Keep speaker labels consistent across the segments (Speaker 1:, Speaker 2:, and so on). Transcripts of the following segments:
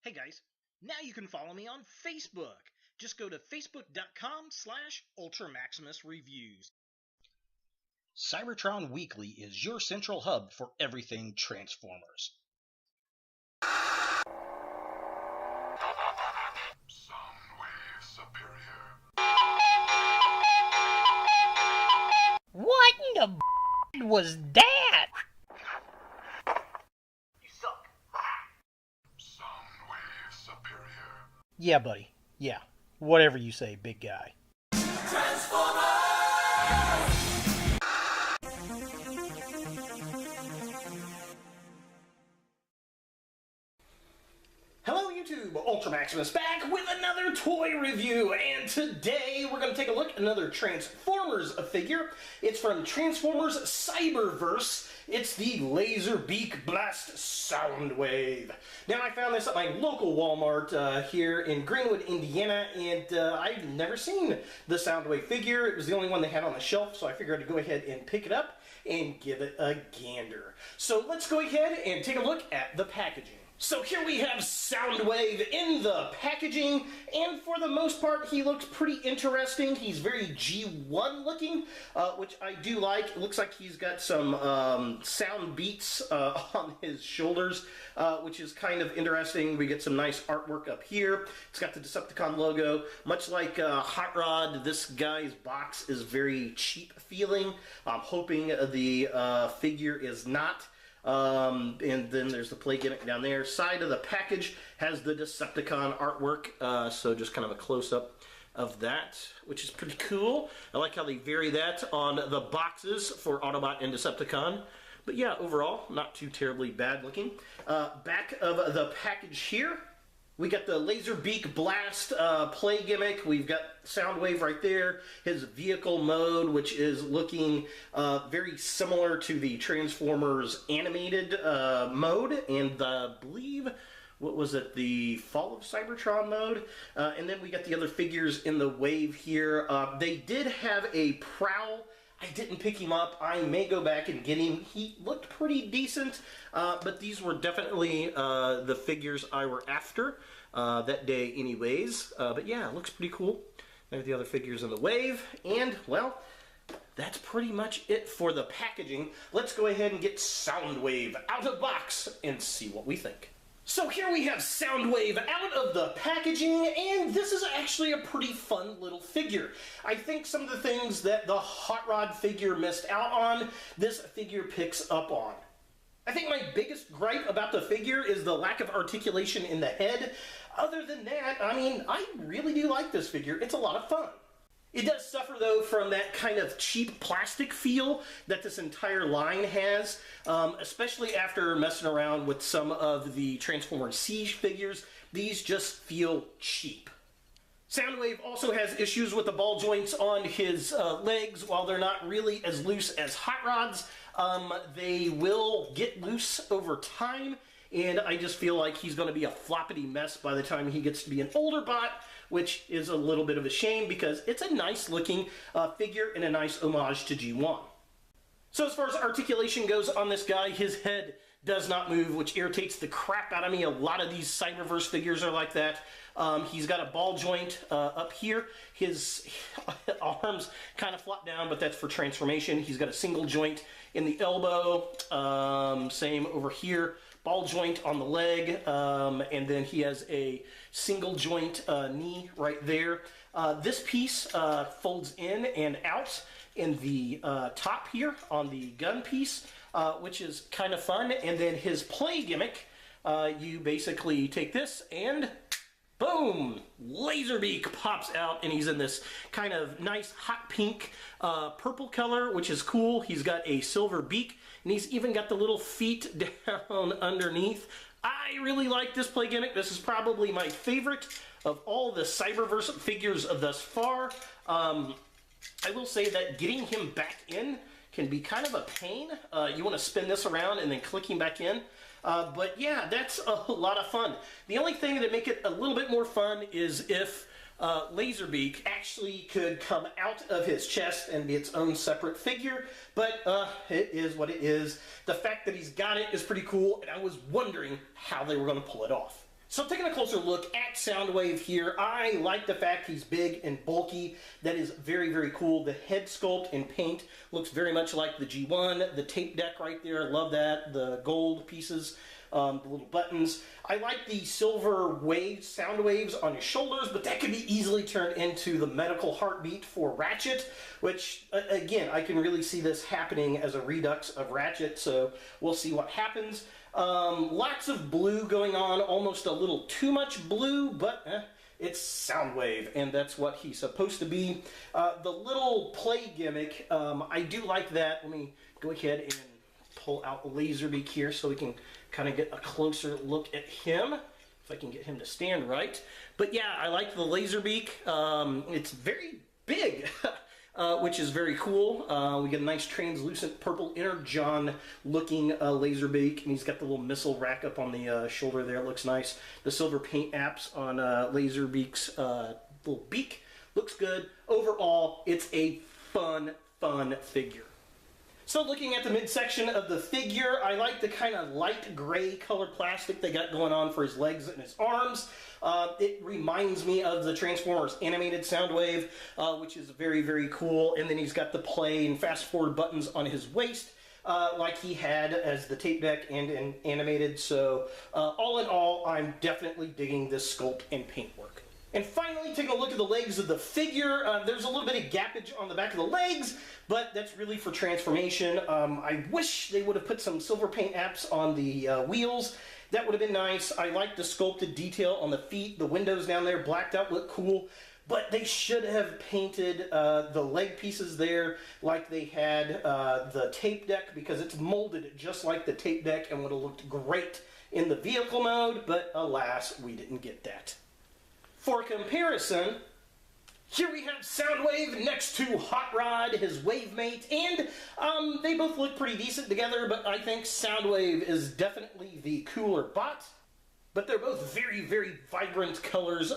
Speaker 1: Hey guys, now you can follow me on Facebook. Just go to facebook.com/UltraMaximusReviews. Cybertron Weekly is your central hub for everything Transformers.
Speaker 2: Soundwave superior.
Speaker 3: What in the was that?
Speaker 2: You suck. Soundwave superior.
Speaker 3: Yeah, buddy. Yeah. Whatever you say, big guy.
Speaker 1: Hello YouTube, Ultra Maximus back with another toy review, and today we're going to take a look at another Transformers figure. It's from Transformers Cyberverse. It's the Laserbeak Blast Soundwave. Now I found this at my local Walmart here in Greenwood, Indiana, and I've never seen the Soundwave figure. It was the only one they had on the shelf, so I figured I'd go ahead and pick it up and give it a gander. So let's go ahead and take a look at the packaging. So here we have Soundwave in the packaging, and for the most part, he looks pretty interesting. He's very G1 looking, which I do like. It looks like he's got some sound beats on his shoulders, which is kind of interesting. We get some nice artwork up here. It's got the Decepticon logo. Much like Hot Rod, this guy's box is very cheap feeling. I'm hoping the figure is not. And then there's the play gimmick down there. Side of the package has the Decepticon artwork, so just kind of a close-up of that, which is pretty cool. I like how they vary that on the boxes for Autobot and Decepticon. But yeah, overall, not too terribly bad looking. Back of the package here, we got the Laserbeak Blast play gimmick. We've got Soundwave right there. His vehicle mode, which is looking very similar to the Transformers animated mode. And I believe, what was it, the Fall of Cybertron mode? And then we got the other figures in the wave here. They did have a Prowl. I didn't pick him up. I may go back and get him. He looked pretty decent, but these were definitely the figures I were after that day anyways. But yeah, it looks pretty cool. There's the other figures in the wave, and, well, that's pretty much it for the packaging. Let's go ahead and get Soundwave out of box and see what we think. So here we have Soundwave out of the packaging, and this is actually a pretty fun little figure. I think some of the things that the Hot Rod figure missed out on, this figure picks up on. I think my biggest gripe about the figure is the lack of articulation in the head. Other than that, I mean, I really do like this figure. It's a lot of fun. It does suffer, though, from that kind of cheap plastic feel that this entire line has, especially after messing around with some of the Transformers Siege figures. These just feel cheap. Soundwave also has issues with the ball joints on his legs. While they're not really as loose as Hot Rod's, they will get loose over time, and I just feel like he's going to be a floppity mess by the time he gets to be an older bot, which is a little bit of a shame because it's a nice looking figure and a nice homage to G1. So as far as articulation goes on this guy, his head does not move, which irritates the crap out of me. A lot of these Cyberverse figures are like that. He's got a ball joint up here. His arms kind of flop down, but that's for transformation. He's got a single joint in the elbow. Same over here. Ball joint on the leg. And then he has a single joint knee right there. This piece folds in and out in the top here on the gun piece, which is kind of fun. And then his play gimmick, you basically take this and boom! Laserbeak pops out, and he's in this kind of nice hot pink purple color, which is cool. He's got a silver beak, and he's even got the little feet down underneath. I really like this play gimmick. This is probably my favorite of all the Cyberverse figures thus far. I will say that getting him back in can be kind of a pain. You want to spin this around and then click him back in. But yeah, that's a lot of fun. The only thing that make it a little bit more fun is if Laserbeak actually could come out of his chest and be its own separate figure, but it is what it is. The fact that he's got it is pretty cool, and I was wondering how they were going to pull it off. So taking a closer look at Soundwave here, I like the fact he's big and bulky. That is very, very cool. The head sculpt and paint looks very much like the G1. The tape deck right there, love that. The gold pieces, the little buttons. I like the silver waves, sound waves on his shoulders, but that could be easily turned into the medical heartbeat for Ratchet, which, again, I can really see this happening as a redux of Ratchet, so we'll see what happens. Lots of blue going on, almost a little too much blue, but it's Soundwave, and that's what he's supposed to be. The little play gimmick, I do like that. Let me go ahead and pull out Laserbeak here so we can kind of get a closer look at him, if I can get him to stand right. But yeah, I like the Laserbeak. It's very big. Which is very cool. We get a nice translucent purple Energon looking Laserbeak, and he's got the little missile rack up on the shoulder there. It looks nice. The silver paint apps on Laserbeak's little beak looks good. Overall, it's a fun figure. So looking at the midsection of the figure, I like the kind of light gray color plastic they got going on for his legs and his arms. It reminds me of the Transformers animated Soundwave, which is very, very cool. And then he's got the play and fast forward buttons on his waist, like he had as the tape deck and animated. So all in all, I'm definitely digging this sculpt and paintwork. And finally, taking a look at the legs of the figure, there's a little bit of gappage on the back of the legs, but that's really for transformation. I wish they would have put some silver paint apps on the wheels. That would have been nice. I like the sculpted detail on the feet. The windows down there, blacked out, look cool. But they should have painted the leg pieces there like they had the tape deck, because it's molded just like the tape deck and would have looked great in the vehicle mode, but alas, we didn't get that. For comparison, here we have Soundwave next to Hot Rod, his wave mate, and they both look pretty decent together, but I think Soundwave is definitely the cooler bot. But they're both very, very vibrant colors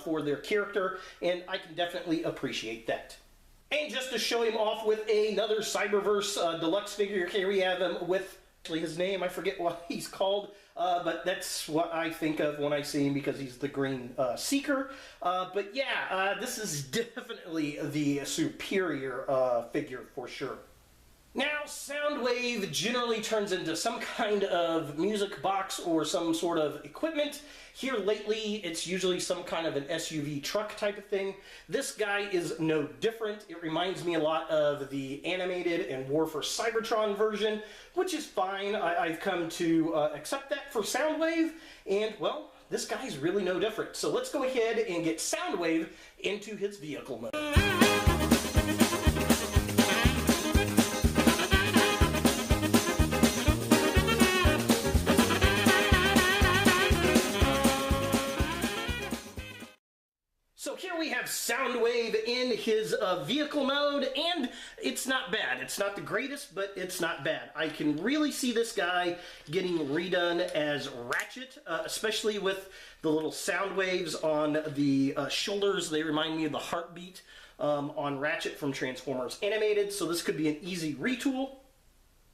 Speaker 1: for their character, and I can definitely appreciate that. And just to show him off with another Cyberverse deluxe figure, here we have him with his name. I forget what he's called, but that's what I think of when I see him, because he's the green Seeker. But yeah, this is definitely the superior figure for sure. Now, Soundwave generally turns into some kind of music box or some sort of equipment. Here lately, it's usually some kind of an SUV truck type of thing. This guy is no different. It reminds me a lot of the animated and War for Cybertron version, which is fine. I've come to accept that for Soundwave, and well, this guy's really no different. So let's go ahead and get Soundwave into his vehicle mode. So here we have Soundwave in his vehicle mode, and it's not bad. It's not the greatest, but it's not bad. I can really see this guy getting redone as Ratchet, especially with the little sound waves on the shoulders. They remind me of the heartbeat on Ratchet from Transformers Animated, so this could be an easy retool.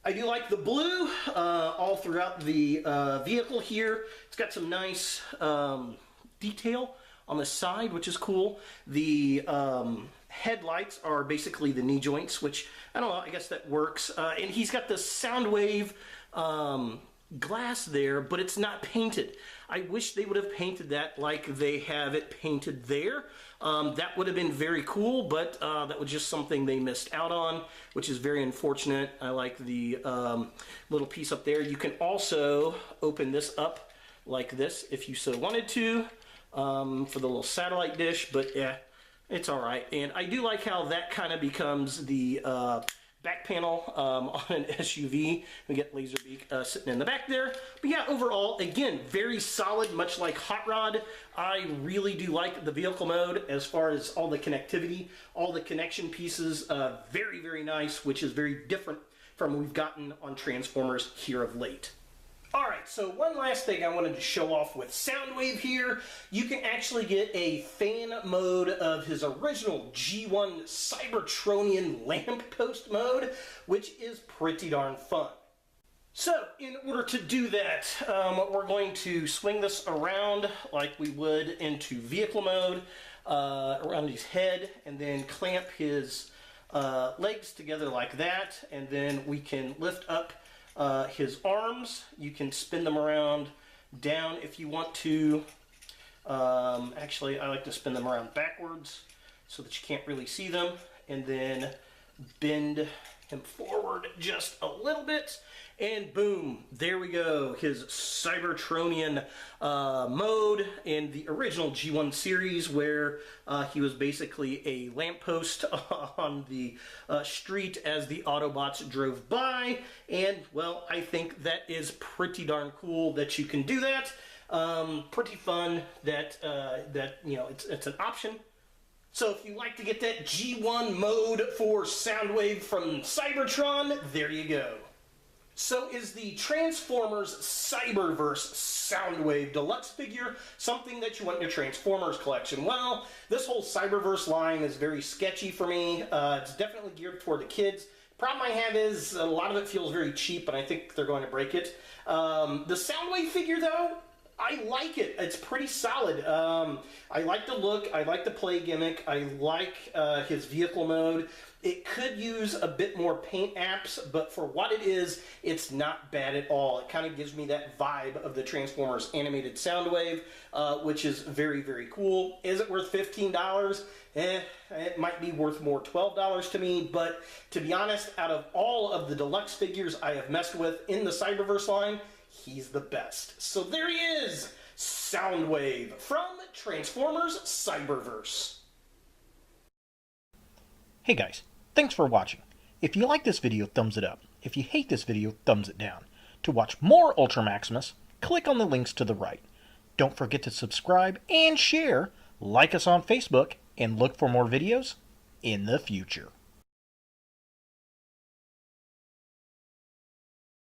Speaker 1: I do like the blue all throughout the vehicle here. It's got some nice detail on the side, which is cool. The headlights are basically the knee joints, which, I don't know, I guess that works. And he's got the Soundwave glass there, but it's not painted. I wish they would have painted that like they have it painted there. That would have been very cool, but that was just something they missed out on, which is very unfortunate. I like the little piece up there. You can also open this up like this if you so wanted to. For the little satellite dish, but yeah, it's alright. And I do like how that kind of becomes the back panel on an SUV. We get Laserbeak sitting in the back there. But yeah, overall, again, very solid, much like Hot Rod. I really do like the vehicle mode as far as all the connectivity, all the connection pieces. Very, very nice, which is very different from what we've gotten on Transformers here of late. Alright, so one last thing I wanted to show off with Soundwave here. You can actually get a fan mode of his original G1 Cybertronian lamppost mode, which is pretty darn fun. So, in order to do that, we're going to swing this around like we would into vehicle mode, around his head, and then clamp his legs together like that, and then we can lift up his arms. You can spin them around down if you want to. Actually, I like to spin them around backwards so that you can't really see them, and then bend him forward just a little bit, and boom, there we go. His Cybertronian mode in the original G1 series, where he was basically a lamppost on the street as the Autobots drove by. And well, I think that is pretty darn cool that you can do that. Pretty fun that you know, it's an option. So if you like to get that G1 mode for Soundwave from Cybertron, there you go. So is the Transformers Cyberverse Soundwave Deluxe figure something that you want in your Transformers collection? Well, this whole Cyberverse line is very sketchy for me. It's definitely geared toward the kids. Problem I have is a lot of it feels very cheap, and I think they're going to break it. The Soundwave figure, though, I like it. It's pretty solid. I like the look. I like the play gimmick. I like his vehicle mode. It could use a bit more paint apps, but for what it is, it's not bad at all. It kind of gives me that vibe of the Transformers animated Soundwave, which is very, very cool. Is it worth $15? It might be worth more, $12 to me, but to be honest, out of all of the deluxe figures I have messed with in the Cyberverse line, he's the best. So there he is, Soundwave from Transformers Cyberverse.
Speaker 3: Hey guys, thanks for watching. If you like this video, thumbs it up. If you hate this video, thumbs it down. To watch more Ultra Maximus, click on the links to the right. Don't forget to subscribe and share, like us on Facebook, and look for more videos in the future.